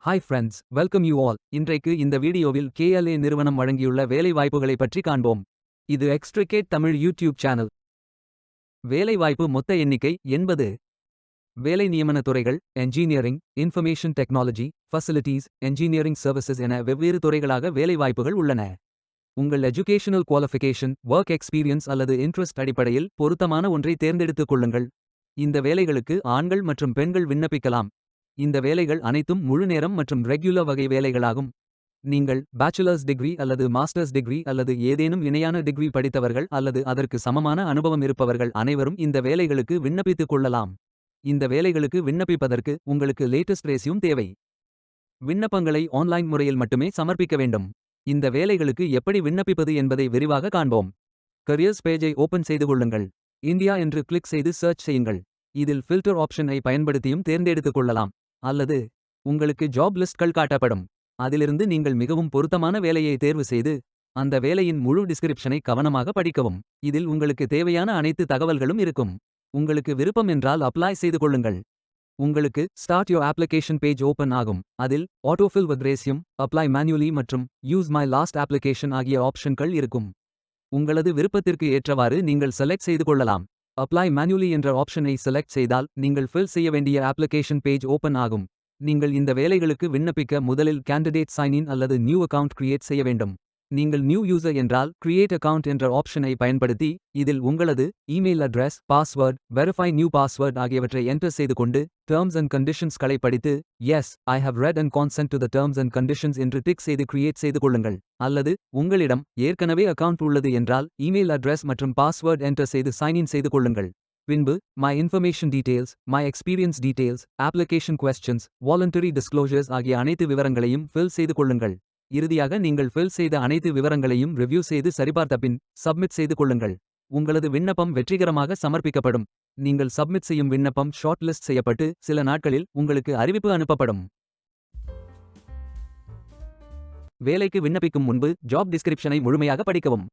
Hi friends, welcome you all. இன்றைக்கு இந்த வீடியோவில் KLA நிறுவனம் வழங்கியுள்ள வேலை வாய்ப்புகளை பற்றி காண்போம். இது எக்ஸ்ட்ரிகேட் தமிழ் யூடியூப் சேனல். வேலைவாய்ப்பு மொத்த எண்ணிக்கை 80. வேலை நியமன துறைகள் engineering, information technology, facilities, engineering services என வெவ்வேறு துறைகளாக வேலைவாய்ப்புகள் உள்ளன. உங்கள் எஜுகேஷனல் குவாலிஃபிகேஷன், ஒர்க் எக்ஸ்பீரியன்ஸ் அல்லது இன்ட்ரெஸ்ட் அடிப்படையில் பொருத்தமான ஒன்றை தேர்ந்தெடுத்துக் கொள்ளுங்கள். இந்த வேலைகளுக்கு ஆண்கள் மற்றும் பெண்கள் விண்ணப்பிக்கலாம். இந்த வேலைகள் அனைத்தும் முழுநேரம் மற்றும் ரெக்யுலர் வகை வேலைகளாகும். நீங்கள் பேச்சுலர்ஸ் டிகிரி அல்லது மாஸ்டர்ஸ் டிகிரி அல்லது ஏதேனும் இணையான டிகிரி படித்தவர்கள் அல்லது அதற்கு சமமான அனுபவம் இருப்பவர்கள் அனைவரும் இந்த வேலைகளுக்கு விண்ணப்பித்துக் கொள்ளலாம். இந்த வேலைகளுக்கு விண்ணப்பிப்பதற்கு உங்களுக்கு லேட்டஸ்ட் ரெஸ்யூம் தேவை. விண்ணப்பங்களை ஆன்லைன் முறையில் மட்டுமே சமர்ப்பிக்க வேண்டும். இந்த வேலைகளுக்கு எப்படி விண்ணப்பிப்பது என்பதை விரிவாக காண்போம். கரியர்ஸ் பேஜை ஓபன் செய்து கொள்ளுங்கள். இந்தியா என்று கிளிக் செய்து சர்ச் செய்யுங்கள். இதில் ஃபில்டர் ஆப்ஷனை பயன்படுத்தியும் தேர்ந்தெடுத்துக் கொள்ளலாம். அல்லது உங்களுக்கு ஜாப் லிஸ்ட்கள் காட்டப்படும். அதிலிருந்து நீங்கள் மிகவும் பொருத்தமான வேலையை தேர்வு செய்து அந்த வேலையின் முழு டிஸ்கிரிப்ஷனை கவனமாக படிக்கவும். இதில் உங்களுக்கு தேவையான அனைத்து தகவல்களும் இருக்கும். உங்களுக்கு விருப்பம் என்றால் அப்ளை செய்து கொள்ளுங்கள். உங்களுக்கு start your application page open ஆகும். அதில் autofill with resume, apply manually மற்றும் யூஸ் மை லாஸ்ட் அப்ளிகேஷன் ஆகிய ஆப்ஷன்கள் இருக்கும். உங்களது விருப்பத்திற்கு ஏற்றவாறு நீங்கள் செலக்ட் செய்து கொள்ளலாம். அப்ளை மேனுவலி என்ற ஆப்ஷனை செலக்ட் செய்தால் நீங்கள் ஃபில் செய்ய வேண்டிய அப்ளிகேஷன் பேஜ் ஓபன் ஆகும். நீங்கள் இந்த வேலைகளுக்கு விண்ணப்பிக்க முதலில் கேண்டிடேட் சைன் இன் அல்லது நியூ அக்கவுண்ட் கிரியேட் செய்ய வேண்டும். நீங்கள் நியூ யூசர் என்றால் கிரியேட் அக்கவுண்ட் என்ற ஆப்ஷனை பயன்படுத்தி இதில் உங்களது email address, password, verify new password ஆகியவற்றை என்டர் செய்து கொண்டு டெர்ம்ஸ் அண்ட் கண்டிஷன்ஸ்களை படித்து yes I have read and consent to the terms and conditions என்று டிக் செய்து கிரியேட் செய்து கொள்ளுங்கள். அல்லது உங்களிடம் ஏற்கனவே அக்கவுண்ட் உள்ளது என்றால் இமெயில் அட்ரஸ் மற்றும் பாஸ்வேர்ட் என்டர் செய்து சைன் இன் செய்து கொள்ளுங்கள். பின்பு my information details, my experience details, application questions, voluntary disclosures ஆகிய அனைத்து விவரங்களையும் ஃபில் செய்து கொள்ளுங்கள். இறுதியாக நீங்கள் ஃபில் செய்த அனைத்து விவரங்களையும் ரிவ்யூ செய்து சரிபார்த்த பின் சப்மிட் செய்து கொள்ளுங்கள். உங்களது விண்ணப்பம் வெற்றிகரமாக சமர்ப்பிக்கப்படும். நீங்கள் சப்மிட் செய்யும் விண்ணப்பம் ஷார்ட் லிஸ்ட் செய்யப்பட்டு சில நாட்களில் உங்களுக்கு அறிவிப்பு அனுப்பப்படும். வேலைக்கு விண்ணப்பிக்கும் முன்பு ஜாப் டிஸ்கிரிப்ஷனை முழுமையாக படிக்கவும்.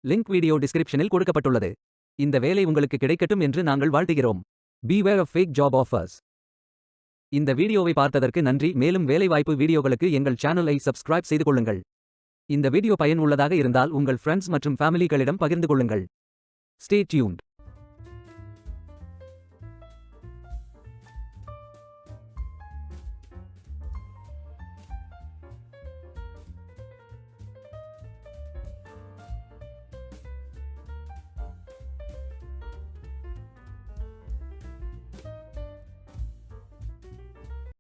லிங்க் வீடியோ டிஸ்கிரிப்ஷனில் கொடுக்கப்பட்டுள்ளது. இந்த வேலை உங்களுக்கு கிடைக்கட்டும் என்று நாங்கள் வாழ்த்துகிறோம். Beware of fake job offers. இந்த வீடியோவை பார்த்ததற்கு நன்றி. மேலும் வேலைவாய்ப்பு வீடியோகளுக்கு எங்கள் சேனலை சப்ஸ்கிரைப் செய்து கொள்ளுங்கள். இந்த வீடியோ பயனுள்ளதாக இருந்தால் உங்கள் ஃப்ரெண்ட்ஸ் மற்றும் ஃபேமிலிகளிடம் பகிர்ந்து கொள்ளுங்கள். Stay tuned.